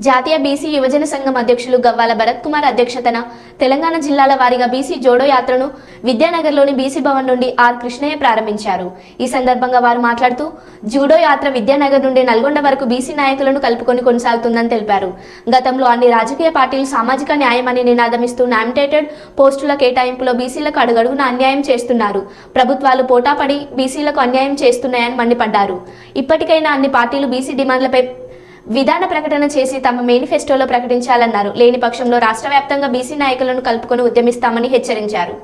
జాతీయ బీసీ యువజన సంఘం అధ్యక్షులు గవ్వాల భరత్ కుమార్ అధ్యక్షతన తెలంగాణ జిల్లాల వారీగా బీసీ జోడో యాత్రను విద్యానగర్లోని బీసీ భవన్ నుండి ఆర్ కృష్ణయ్య ప్రారంభించారు. ఈ సందర్భంగా వారు మాట్లాడుతూ జూడో యాత్ర విద్యానగర్ నుండి నల్గొండ వరకు బీసీ నాయకులను కలుపుకొని కొనసాగుతుందని తెలిపారు. గతంలో అన్ని రాజకీయ పార్టీలు సామాజిక న్యాయమని నినాదమిస్తూ నామినేటెడ్ పోస్టుల కేటాయింపులో బీసీలకు అడుగడుగున అన్యాయం చేస్తున్నారు. ప్రభుత్వాలు పోటాపడి బీసీలకు అన్యాయం చేస్తున్నాయని మండిపడ్డారు. ఇప్పటికైనా అన్ని పార్టీలు బీసీ డిమాండ్లపై విధాన ప్రకటన చేసి తమ మేనిఫెస్టోలో ప్రకటించాలన్నారు. లేని పక్షంలో రాష్ట్ర వ్యాప్తంగా బీసీ నాయకులను కలుపుకొని ఉద్యమిస్తామని హెచ్చరించారు.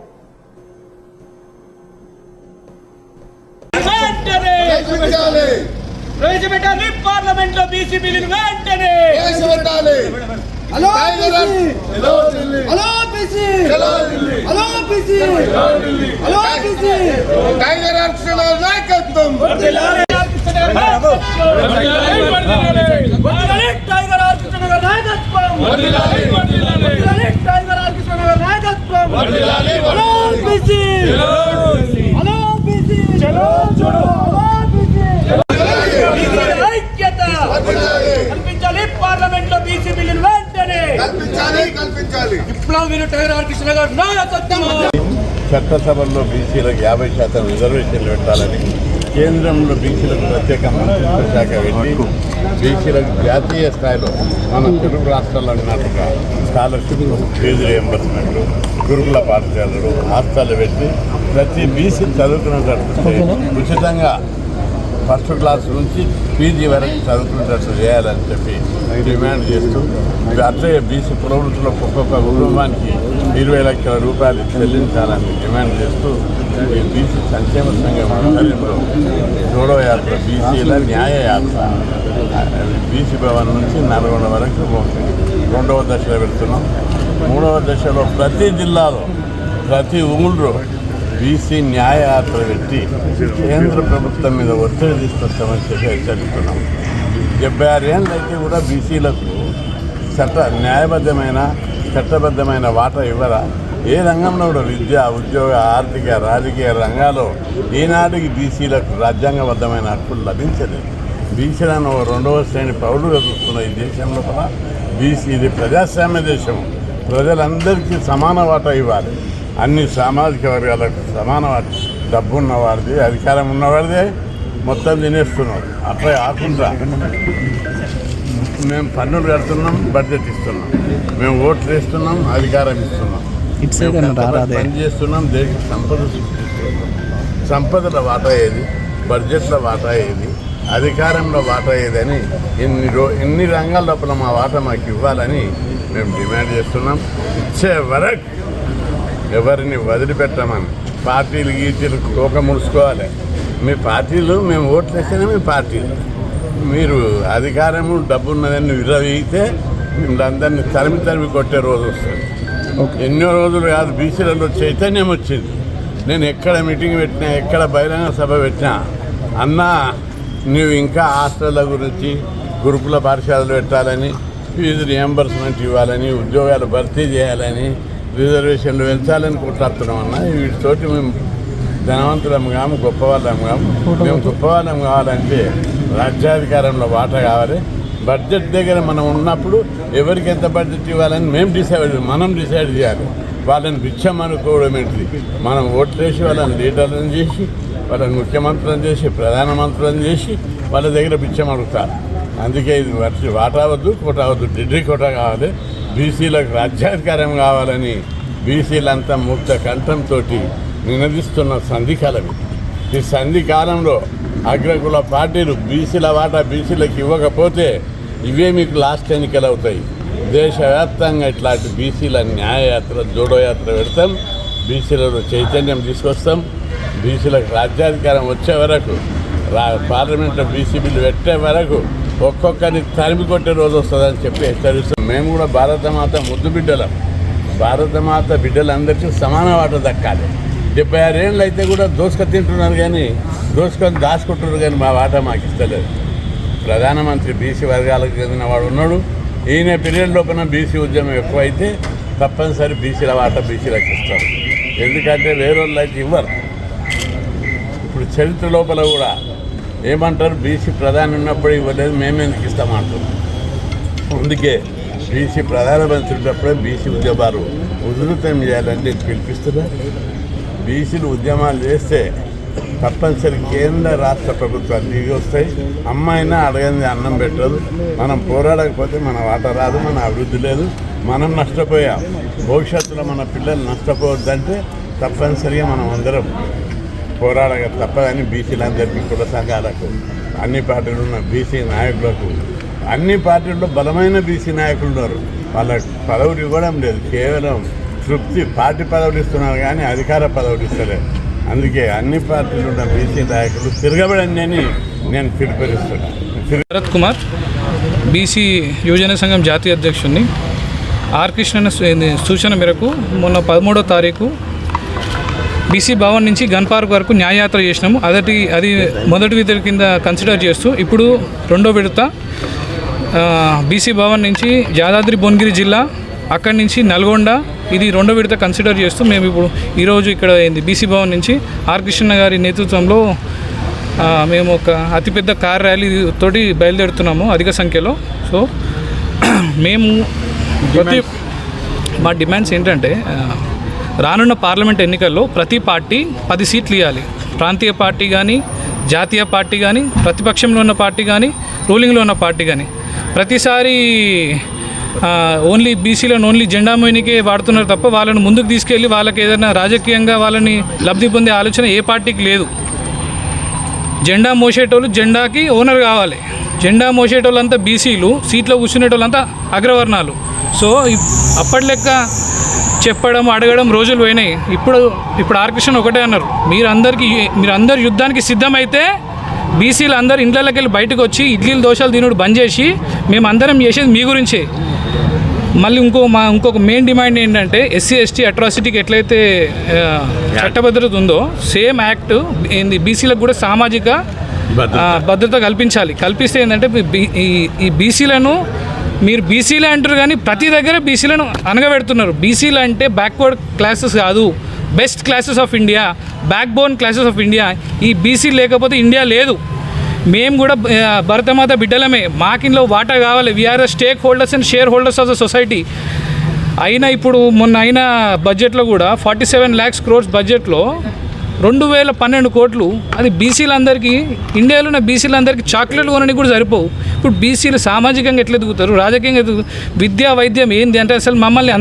చట్టసభల్లో బీసీలకు 50% రిజర్వేషన్లు పెట్టాలని, కేంద్రంలో బీసీలకు ప్రత్యేక మంత్రిత్వ శాఖ పెట్టి బీసీలకు జాతీయ స్థాయిలో మన తెలుగు రాష్ట్రాల్లో ఉన్నట్టుగా స్కాలర్షిప్, ఫీజు రియంబర్స్మెంట్, గురుకుల పాఠశాలలు, హాస్టల్ పెట్టి ప్రతి బీసీ చదువుకునేటట్టు ఉచితంగా ఫస్ట్ క్లాస్ నుంచి పీజీ వరకు చదువుకునేటట్టు చేయాలని చెప్పి డిమాండ్ చేస్తూ, అట్లే బీసీ ప్రవృత్తిలో ఒక్కొక్క కుటుంబానికి 20 లక్షల రూపాయలు చెల్లించాలని డిమాండ్ చేస్తూ ఈ బీసీ సంక్షేమ సంఘం ఆధ్వర్యంలో జోడో యాత్ర, బీసీల న్యాయ యాత్ర బీసీ భవన్ నుంచి నల్గొండ వరకు 2వ దశలో పెడుతున్నాం. 3వ దశలో ప్రతి జిల్లాలో ప్రతి ఊళ్ళో బీసీ న్యాయ యాత్ర పెట్టి కేంద్ర ప్రభుత్వం మీద ఒత్తిడి తీసుకొస్తామని చెప్పి హెచ్చరిస్తున్నాం. 76 ఏళ్ళు అయితే కూడా బీసీలకు న్యాయబద్ధమైన చట్టబద్ధమైన వాటా ఇవ్వరా? ఏ రంగంలో కూడా విద్య, ఉద్యోగ, ఆర్థిక, రాజకీయ రంగాల్లో ఈనాటికి బీసీలకు రాజ్యాంగబద్ధమైన హక్కులు లభించలేదు. బీసీలను 2వ శ్రేణి పౌరులుగా చూస్తున్న ఈ దేశంలో కూడా బీసీ ఇది ప్రజాస్వామ్య దేశం. ప్రజలందరికీ సమాన వాటా ఇవ్వాలి. అన్ని సామాజిక వర్గాలకు సమాన వాటా. డబ్బు ఉన్నవాడిది, అధికారం ఉన్నవాడిదే మొత్తం తినేస్తున్నాం. అట్లా కాకుండా మేము పన్నులు కడుతున్నాం, బడ్జెట్ ఇస్తున్నాం, మేము ఓట్లు వేస్తున్నాం, అధికారం ఇస్తున్నాం, పని చేస్తున్నాం, దేశ సంపద సృష్టిస్తున్నాం. సంపదల వాటా ఏది, బడ్జెట్ల వాటా ఏది, అధికారంలో వాటా ఏదని ఎన్ని రంగాల లోపల మా వాటా మాకు ఇవ్వాలని మేము డిమాండ్ చేస్తున్నాం. ఇచ్చే వరకు ఎవరిని వదిలిపెట్టమని పార్టీలు గీటీలు కోక ముడుచుకోవాలి. మీ పార్టీలు మేము ఓట్లు వేస్తేనే మీ పార్టీలు, మీరు అధికారము డబ్బు ఉన్నదని విరవీగితే మిమ్మల్ని అందరినీ తరిమి కొట్టే రోజు వస్తుంది. ఎన్నో రోజులు కాదు, బీసీలలో చైతన్యం వచ్చింది. నేను ఎక్కడ మీటింగ్ పెట్టినా, ఎక్కడ బహిరంగ సభ పెట్టినా, అన్నా నువ్వు ఇంకా హాస్టళ్ళ గురించి, గురుకుల పాఠశాలలు పెట్టాలని, ఫీజు రియంబర్స్మెంట్ ఇవ్వాలని, ఉద్యోగాలు భర్తీ చేయాలని, రిజర్వేషన్లు పెంచాలని కొట్లాడుతున్నాం అన్న. వీటితోటి మేము ధనవంతులం కాము, గొప్పవాళ్ళం కాము. మేము గొప్పవాళ్ళం కావాలంటే రాజ్యాధికారంలో వాటా కావాలి. బడ్జెట్ దగ్గర మనం ఉన్నప్పుడు ఎవరికి ఎంత బడ్జెట్ ఇవ్వాలని మనం డిసైడ్ చేయాలి. వాళ్ళని బిచ్చం అనుకోవడం ఏంటిది? మనం ఓట్లేసి వాళ్ళని లీడర్లను చేసి, వాళ్ళని ముఖ్యమంత్రులను చేసి, ప్రధానమంత్రులను చేసి వాళ్ళ దగ్గర బిచ్చం అడుగుతారు. అందుకే ఇది వాటా వద్దు, కోటా వద్దు, డిగ్రీ కోటా కావాలి. బీసీలకు రాజ్యాధికారం కావాలని బీసీలంతా ముక్త కంఠంతో నినదిస్తున్న సంధికాలం. ఈ సంధికాలంలో అగ్రకుల పార్టీలు బీసీల వాటా బీసీలకు ఇవ్వకపోతే ఇవే మీకు లాస్ట్ ఎన్నికలు అవుతాయి. దేశవ్యాప్తంగా ఇట్లాంటి బీసీల న్యాయయాత్ర, జోడో యాత్ర పెడతాం. బీసీలలో చైతన్యం తీసుకొస్తాం. బీసీలకు రాజ్యాధికారం వచ్చే వరకు, పార్లమెంట్లో బీసీ బిల్లు పెట్టే వరకు ఒక్కొక్కరిని తరిమి కొట్టే రోజు వస్తుందని చెప్పి హెచ్చరిస్తాం. మేము కూడా భారతమాత ముద్దు బిడ్డలం. భారతమాత బిడ్డలందరికీ సమాన వాటా దక్కాలి. 76 ఏళ్ళు అయితే కూడా తింటున్నారు కానీ, దాచుకుంటున్నారు కానీ మా వాటా మాకు ఇస్తలేదు. ప్రధానమంత్రి బీసీ వర్గాలకు చెందిన వాడు ఉన్నాడు. ఈయన పీరియడ్ లోపల బీసీ ఉద్యమం ఎక్కువైతే తప్పనిసరి బీసీల వాటా బీసీలకు ఇస్తారు. ఎందుకంటే వేరే వాళ్ళు అయితే ఇవ్వరు. ఇప్పుడు చరిత్ర లోపల కూడా ఏమంటారు, బీసీ ప్రధాని ఉన్నప్పుడు ఇవ్వలేదు, మేమెందుకు ఇస్తామంటారు. అందుకే బీసీ ప్రధానమంత్రి ఉన్నప్పుడే బీసీ ఉద్యమాలు ఉధృతం చేయాలని నేను పిలిపిస్తున్నా. బీసీలు ఉద్యమాలు చేస్తే తప్పనిసరి కేంద్ర రాష్ట్ర ప్రభుత్వాలు దిగి వస్తాయి. అమ్మాయినా అడగంది అన్నం పెట్టదు. మనం పోరాడకపోతే మన వాట రాదు, మన అభివృద్ధి లేదు, మనం నష్టపోయాం. భవిష్యత్తులో మన పిల్లలు నష్టపోవద్దంటే తప్పనిసరిగా మనం అందరం పోరాడక తప్పదని బీసీలందరికీ, కుల సంఘాలకు, అన్ని పార్టీలు ఉన్న బీసీ నాయకులకు, అన్ని పార్టీల్లో బలమైన బీసీ నాయకులు ఉన్నారు. వాళ్ళకి పదవులు ఇవ్వడం లేదు, కేవలం తృప్తి పార్టీ పదవులు ఇస్తున్నారు కానీ అధికార పదవులు ఇస్తలేదు. అందుకే అన్ని పార్టీలు ఉన్న బీసీ నాయకులు తిరగబడండి అని నేను పిలుపునిస్తున్నాను. భరత్ కుమార్, బీసీ యువజన సంఘం జాతీయ అధ్యక్షుడిని. ఆర్ కృష్ణ సూచన మేరకు మొన్న 13వ తారీఖు బీసీ భవన్ నుంచి గన్ పార్క్ వరకు న్యాయయాత్ర చేసినాము. అది మొదటి విడత కింద కన్సిడర్ చేస్తూ ఇప్పుడు రెండో విడత బీసీ భవన్ నుంచి యాదాద్రి భువనగిరి జిల్లా, అక్కడి నుంచి నల్గొండ, ఇది రెండో విడత కన్సిడర్ చేస్తూ మేము ఇప్పుడు ఈరోజు ఇక్కడ బీసీ భవన్ నుంచి ఆర్ కృష్ణ గారి నేతృత్వంలో మేము ఒక అతిపెద్ద కార్ ర్యాలీ తోటి బయలుదేరుతున్నాము అధిక సంఖ్యలో. సో మేము మా డిమాండ్స్ ఏంటంటే రానున్న పార్లమెంట్ ఎన్నికల్లో ప్రతి పార్టీ 10 సీట్లు ఇవ్వాలి. ప్రాంతీయ పార్టీ కానీ, జాతీయ పార్టీ కానీ, ప్రతిపక్షంలో ఉన్న పార్టీ కానీ, రూలింగ్లో ఉన్న పార్టీ కానీ. ప్రతిసారి ఓన్లీ బీసీలను ఓన్లీ జెండా మోయనికే వాడుతున్నారు తప్ప వాళ్ళని ముందుకు తీసుకెళ్ళి వాళ్ళకి ఏదైనా రాజకీయంగా వాళ్ళని లబ్ధి పొందే ఆలోచన ఏ పార్టీకి లేదు. జెండా మోసేటోళ్ళు జెండాకి ఓనర్ కావాలి. జెండా మోసేటోళ్ళంతా బీసీలు, సీట్లో కూర్చునేటోళ్ళంతా అగ్రవర్ణాలు. సో అప్పటి లెక్క చెప్పడం అడగడం రోజులు పోయినాయి. ఇప్పుడు ఆర్ కృష్ణ ఒకటే అన్నారు, మీరందరూ యుద్ధానికి సిద్ధమైతే బీసీలు అందరూ ఇంట్లోకి వెళ్ళి బయటకు వచ్చి ఇడ్లీలు దోశలు తినుడు బంద్ చేసి మేమందరం చేసేది మీ గురించే. మళ్ళీ ఇంకొక మెయిన్ డిమాండ్ ఏంటంటే ఎస్సీ ఎస్టీ అట్రాసిటీకి ఎట్లయితే చట్టభద్రత ఉందో సేమ్ యాక్ట్ బీసీలకు కూడా సామాజిక భద్రత కల్పిస్తే ఏంటంటే ఈ బీసీలను మీరు బీసీలే అంటారు కానీ ప్రతి దగ్గర బీసీలను అనగబెడుతున్నారు. బీసీలు అంటే బ్యాక్వర్డ్ క్లాసెస్ కాదు, best classes of India, back bone classes of India. ఈ బీసీ లేకపోతే ఇండియా లేదు. మేము కూడా భరతమాత బిడ్డలమే, మాకింట్లో వాటా కావాలి. We are stake holders and share holders of the society. అయినా ఇప్పుడు మొన్న అయిన బడ్జెట్లో కూడా 47 lakhs crores బడ్జెట్లో 2012 కోట్లు అది బీసీలందరికీ, ఇండియాలో ఉన్న బీసీలందరికీ చాక్లెట్లు కొనడానికి కూడా సరిపోవు. ఇప్పుడు బీసీలు సామాజికంగా ఎట్లా ఎదుగుతారు, రాజకీయంగా విద్యా వైద్యం ఏంది అంటే అసలు మమ్మల్ని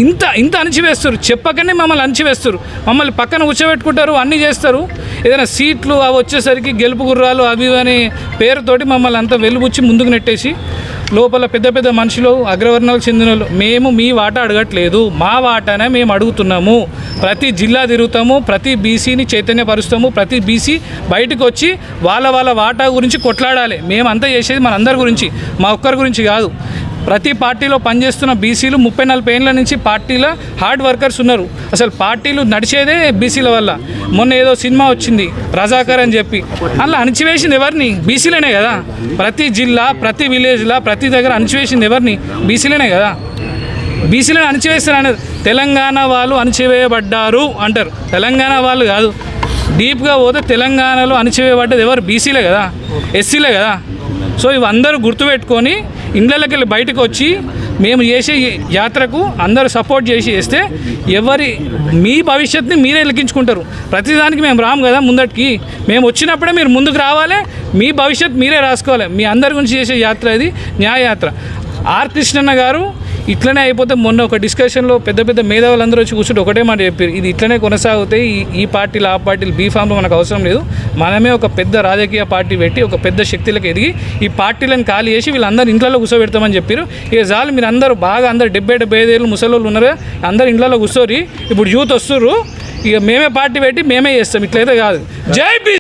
ఇంత అణిచివేస్తారు. చెప్పకనే మమ్మల్ని అణిచివేస్తారు. మమ్మల్ని పక్కన కూర్చోబెట్టుకుంటారు, అన్నీ చేస్తారు. ఏదైనా సీట్లు అవి వచ్చేసరికి గెలుపు గుర్రాలు అవి అనే పేరుతోటి మమ్మల్ని అంతా వెలుబుచ్చి ముందుకు నెట్టేసి లోపల పెద్ద మనుషులు అగ్రవర్ణాలకు చెందిన వాళ్ళు మేము మీ వాటా అడగట్లేదు, మా వాటానే మేము అడుగుతున్నాము. ప్రతి జిల్లా తిరుగుతాము, ప్రతి బీసీని చైతన్యపరుస్తాము. ప్రతి బీసీ బయటకు వచ్చి వాళ్ళ వాటా గురించి కొట్లాడాలి. మేమంతా చేసేది మనందరి గురించి, మా ఒక్కరి గురించి కాదు. ప్రతి పార్టీలో పనిచేస్తున్న బీసీలు 30-40 ఏళ్ళ నుంచి పార్టీలో హార్డ్ వర్కర్స్ ఉన్నారు. అసలు పార్టీలు నడిచేదే బీసీల వల్ల. మొన్న ఏదో సినిమా వచ్చింది రజాకర్ అని చెప్పి, అలా అణిచివేసింది ఎవరిని? బీసీలనే కదా. ప్రతి జిల్లా, ప్రతి విలేజ్లో, ప్రతి దగ్గర అణిచివేసింది ఎవరిని? బీసీలనే కదా. బీసీలను అణిచివేస్తారు అనేది తెలంగాణ వాళ్ళు అణిచివేయబడ్డారు అంటారు. తెలంగాణ వాళ్ళు కాదు, డీప్గా పోతే తెలంగాణలో అణిచివేయబడ్డది ఎవరు? బీసీలే కదా, ఎస్సీలే కదా. సో ఇవి అందరూ గుర్తుపెట్టుకొని ఇండ్లకి వెళ్ళి బయటకు వచ్చి మేము చేసే యాత్రకు అందరూ సపోర్ట్ చేస్తే మీ భవిష్యత్తుని మీరే లెక్కించుకుంటారు. ప్రతిదానికి మేము రాము కదా ముందటికి. మేము వచ్చినప్పుడే మీరు ముందుకు రావాలి, మీ భవిష్యత్తు మీరే రాసుకోవాలి. మీ అందరి గురించి చేసే యాత్ర ఇది న్యాయయాత్ర. ఆర్ కృష్ణన్న గారు ఇట్లనే అయిపోతే మొన్న ఒక డిస్కషన్లో పెద్ద మేధావులందరూ వచ్చి కూర్చుంటే ఒకటే మాట చెప్పారు, ఇది ఇట్లనే కొనసాగుతాయి, ఈ పార్టీలు ఆ పార్టీలు బీఫామ్లో మనకు అవసరం లేదు, మనమే ఒక పెద్ద రాజకీయ పార్టీ పెట్టి ఒక పెద్ద శక్తులకు ఎదిగి ఈ పార్టీలను ఖాళీ చేసి వీళ్ళందరూ ఇంట్లో కూర్చోబెడతామని చెప్పారు. ఇక చాలు, మీరు అందరూ బాగా అందరు 70-75 ఏళ్ళు ముసలోళ్ళు ఉన్నారు, అందరు ఇంట్లో కూర్చోరి. ఇప్పుడు యూత్ వస్తుర్రు, ఇక మేమే పార్టీ పెట్టి మేమే చేస్తాం, ఇట్లయితే కాదు. జై బీ.